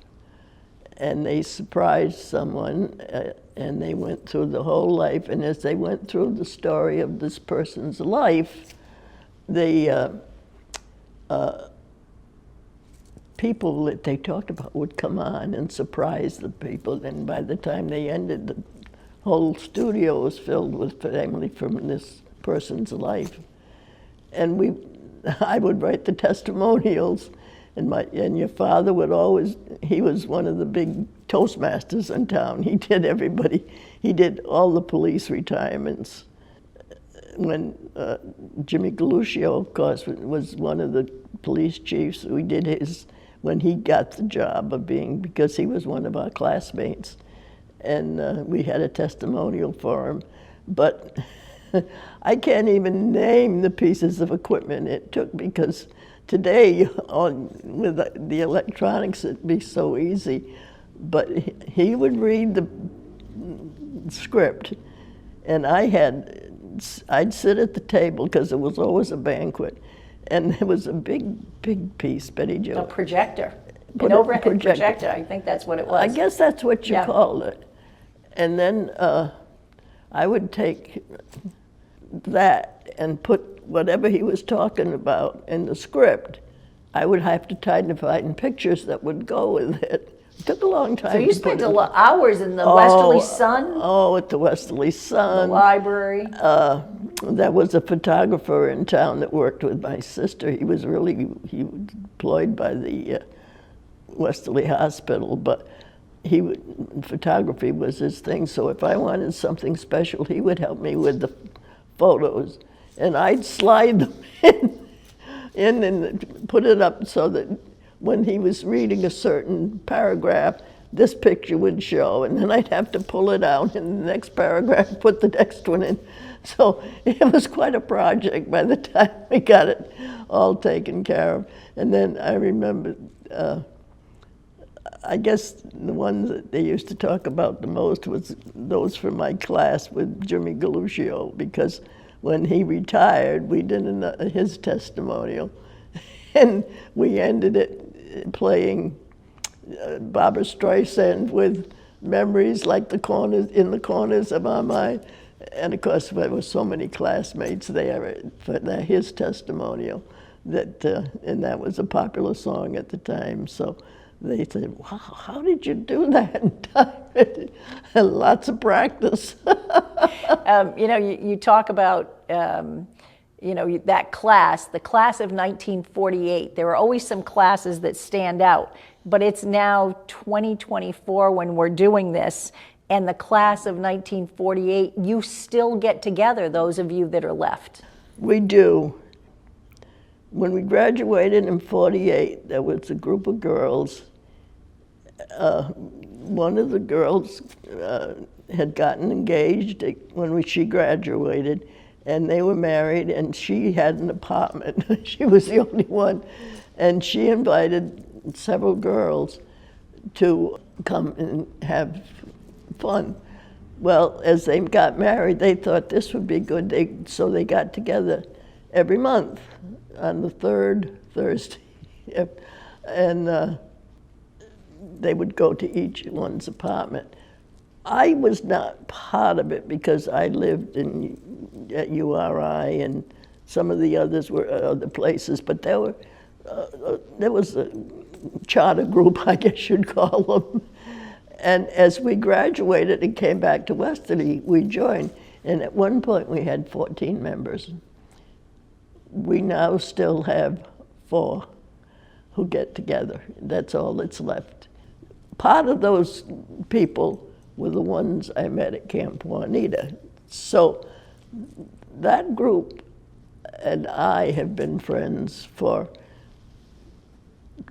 And they surprised someone, and they went through the whole life. And as they went through the story of this person's life, the people that they talked about would come on and surprise the people. And by the time they ended, the whole studio was filled with family from this person's life. And I would write the testimonials. And your father would always, he was one of the big Toastmasters in town. He did all the police retirements. When Jimmy Galuscio, of course, was one of the police chiefs, we did his, when he got the job of being, because he was one of our classmates. And we had a testimonial for him. But I can't even name the pieces of equipment it took, because today, with the electronics, it'd be so easy. But he would read the script, and I'd sit at the table, because it was always a banquet, and there was a big piece, Betty Jo. A projector. An overhead projector. I think that's what it was. I guess that's what you called it. And then I would take that and put whatever he was talking about in the script. I would have to try to find pictures that would go with it. It took a long time. So you spent hours in the Westerly Sun? Oh, at the Westerly Sun. The library? There was a photographer in town that worked with my sister. He was employed by the Westerly Hospital, but photography was his thing. So if I wanted something special, he would help me with the photos. And I'd slide them in and put it up so that when he was reading a certain paragraph, this picture would show, and then I'd have to pull it out in the next paragraph, put the next one in. So it was quite a project by the time we got it all taken care of. And then I remember, I guess the ones that they used to talk about the most was those from my class with Jimmy Galuscio, because when he retired, we did his testimonial, and we ended it playing Barbra Streisand with Memories Like in the Corners of Our Mind. And of course, there were so many classmates there for his testimonial, and that was a popular song at the time. So they said, "Wow, how did you do that in time?" Lots of practice. You talk about, that class, the class of 1948. There are always some classes that stand out, but it's now 2024 when we're doing this, and the class of 1948, you still get together, those of you that are left. We do. When we graduated in 48, there was a group of girls. One of the girls had gotten engaged when she graduated, and they were married, and she had an apartment. She was the only one. And she invited several girls to come and have fun. Well, as they got married, they thought this would be good, so they got together every month on the third Thursday. And they would go to each one's apartment. I was not part of it because I lived at URI, and some of the others were other places, but there was a charter group, I guess you'd call them. And as we graduated and came back to Westerly, we joined. And at one point we had 14 members. We now still have 4 who get together. That's all that's left. Part of those people were the ones I met at Camp Juanita. So that group and I have been friends for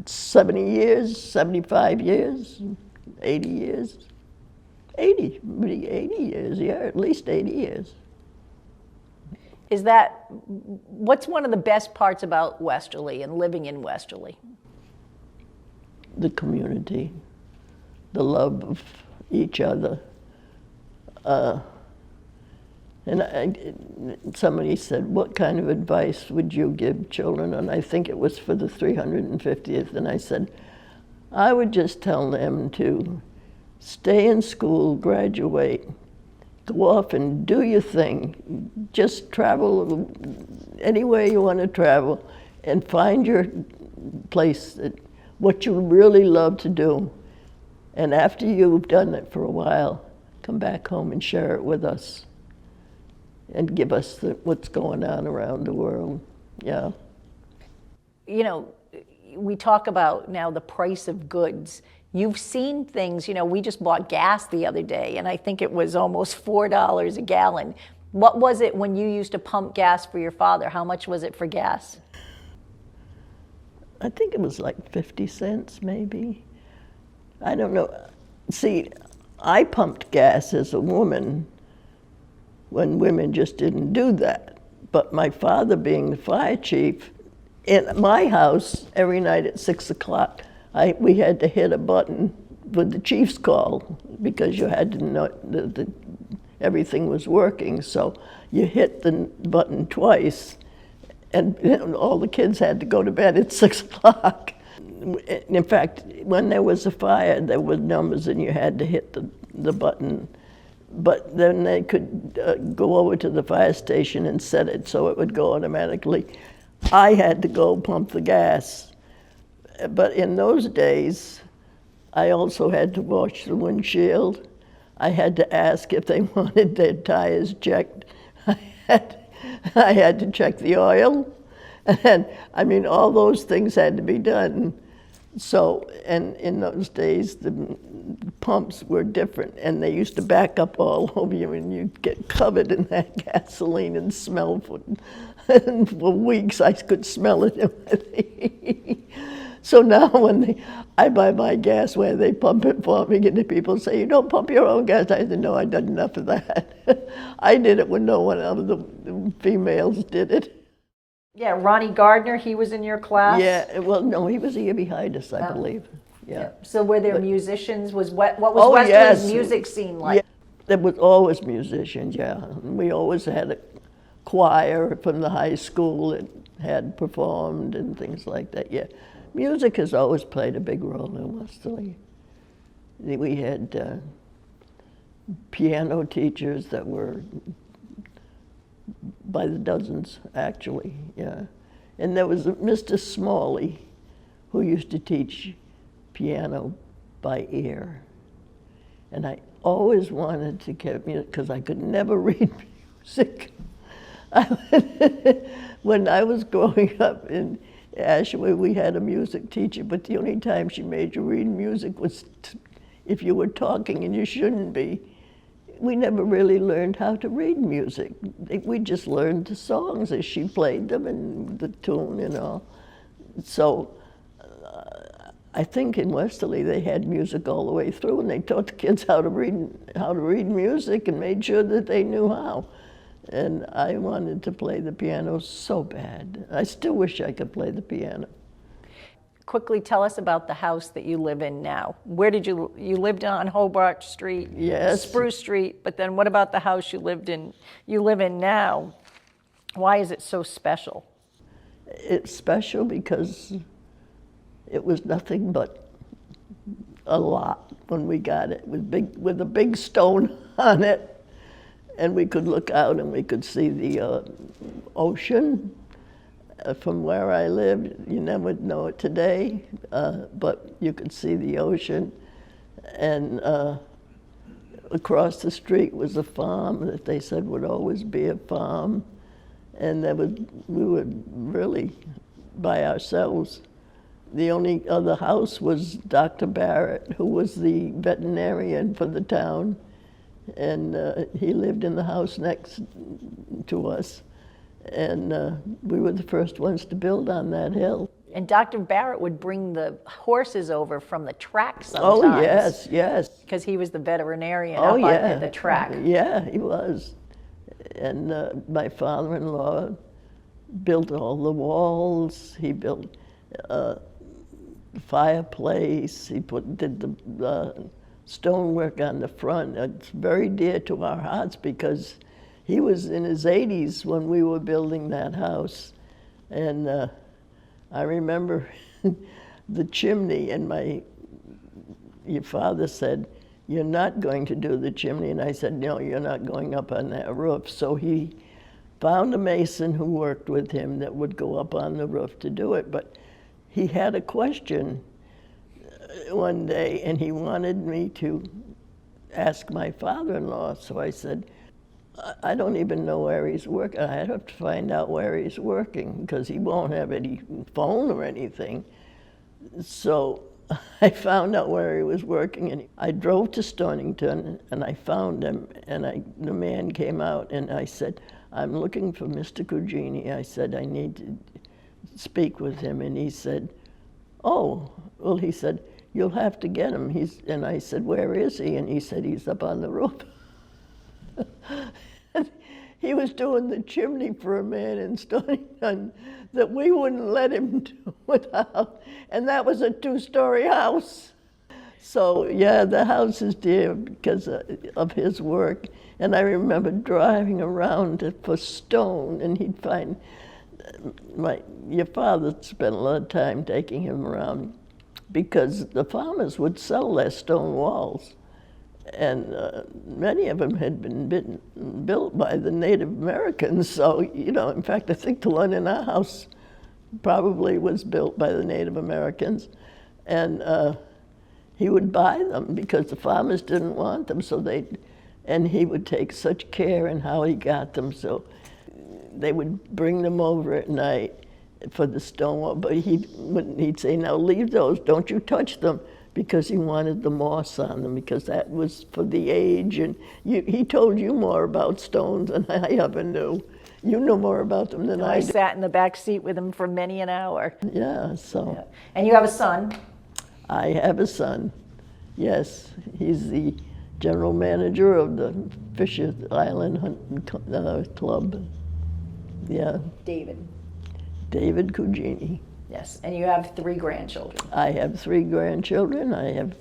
70 years, 75 years, 80 years. 80 years, yeah, at least 80 years. What's one of the best parts about Westerly and living in Westerly? The community, the love of each other. Somebody said, what kind of advice would you give children? And I think it was for the 350th. And I said, I would just tell them to stay in school, graduate, go off and do your thing. Just travel anywhere you want to travel and find your place, what you really love to do. And after you've done it for a while, come back home and share it with us and give us what's going on around the world. Yeah. You know, we talk about now the price of goods. You've seen things, you know, we just bought gas the other day, and I think it was almost $4 a gallon. What was it when you used to pump gas for your father? How much was it for gas? I think it was like 50 cents, maybe. I don't know. See, I pumped gas as a woman when women just didn't do that. But my father, being the fire chief, in my house, every night at 6 o'clock, we had to hit a button with the chief's call because you had to know that everything was working. So you hit the button twice, and all the kids had to go to bed at 6 o'clock. In fact, when there was a fire, there were numbers and you had to hit the button. But then they could go over to the fire station and set it so it would go automatically. I had to go pump the gas. But in those days, I also had to wash the windshield. I had to ask if they wanted their tires checked. I had to check the oil. And I mean, all those things had to be done. So, and in those days, the pumps were different, and they used to back up all over you, and you'd get covered in that gasoline and smell and for weeks. I could smell it. So now when I buy my gas where they pump it for me, and the people say, you don't pump your own gas. I said, no, I done enough of that. I did it when no one else, the females did it. Yeah, Ronnie Gardner, he was in your class? Yeah, well, no, he was a year behind us, I believe. Yeah. So were there musicians? What was Westerly's music scene like? Yeah, there was always musicians, yeah. We always had a choir from the high school that had performed and things like that, yeah. Music has always played a big role in Westerly. We had piano teachers that were by the dozens, actually, yeah. And there was Mr. Smalley, who used to teach piano by ear. And I always wanted to get music, because I could never read music. When I was growing up in Ashaway, we had a music teacher, but the only time she made you read music was if you were talking and you shouldn't be. We never really learned how to read music. We just learned the songs as she played them and the tune and all. So I think in Westerly they had music all the way through, and they taught the kids how to read music and made sure that they knew how. And I wanted to play the piano so bad. I still wish I could play the piano. Quickly tell us about the house that you live in now. Where did you lived on Hobart Street? Yes. Spruce Street, but then what about the house you live in now? Why is it so special? It's special because it was nothing but a lot when we got it, with a big stone on it, and we could look out and we could see the ocean. From where I lived, you never know it today, but you could see the ocean. And across the street was a farm that they said would always be a farm. And we were really by ourselves. The only other house was Dr. Barrett, who was the veterinarian for the town, and he lived in the house next to us. And we were the first ones to build on that hill. And Dr. Barrett would bring the horses over from the track Oh, sometimes. yes, yes. Because he was the veterinarian Oh, up yeah. at the track. Yeah, he was. And my father-in-law built all the walls. He built the fireplace. He did the stonework on the front. It's very dear to our hearts because he was in his 80s when we were building that house. And I remember the chimney, and your father said, "You're not going to do the chimney." And I said, "No, you're not going up on that roof." So he found a mason who worked with him that would go up on the roof to do it. But he had a question one day, and he wanted me to ask my father-in-law. So I said, "I don't even know where he's working. I have to find out where he's working because he won't have any phone or anything." So I found out where he was working, and I drove to Stonington, and I found him, and the man came out, and I said, "I'm looking for Mr. Cugini." I said, "I need to speak with him." And he said, "Oh," well, he said, "You'll have to get him." And I said, "Where is he?" And he said, "He's up on the roof." He was doing the chimney for a man in Stonington that we wouldn't let him do without, and that was a 2-story house. So yeah, the house is dear because of his work. And I remember driving around for stone, and he'd find, your father spent a lot of time taking him around because the farmers would sell their stone walls. And many of them had been built by the Native Americans. So, in fact, I think the one in our house probably was built by the Native Americans. And he would buy them because the farmers didn't want them. And he would take such care in how he got them. So they would bring them over at night for the stone wall. But he'd say, "Now leave those, don't you touch them," because he wanted the moss on them, because that was for the age. And he told you more about stones than I ever knew. You know more about them than I did. I sat in the back seat with him for many an hour. Yeah, so. Yeah. And you have a son? I have a son, yes. He's the general manager of the Fisher Island Club. Yeah. David Cugini. Yes, and you have 3 grandchildren. I have 3 grandchildren. I have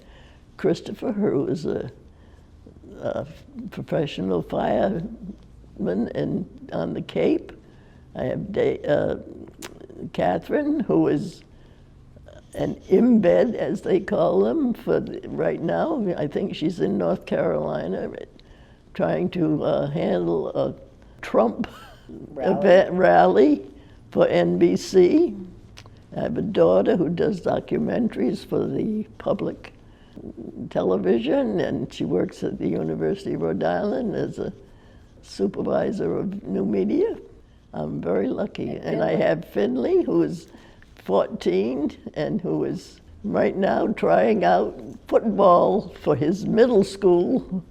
Christopher, who is a professional fireman on the Cape. I have Catherine, who is an embed, as they call them, for right now. I think she's in North Carolina trying to handle a Trump rally for NBC. I have a daughter who does documentaries for the public television, and she works at the University of Rhode Island as a supervisor of new media. I'm very lucky. And I have Finley, who is 14 and who is right now trying out football for his middle school.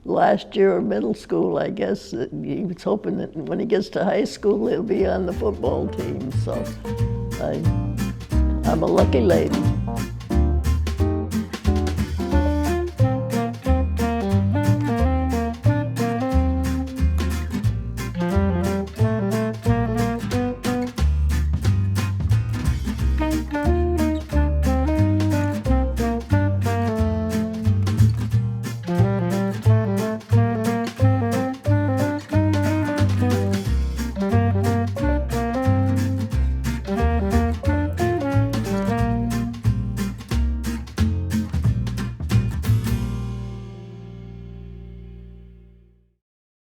Last year of middle school, I guess. He was hoping that when he gets to high school, he'll be on the football team. So I'm a lucky lady.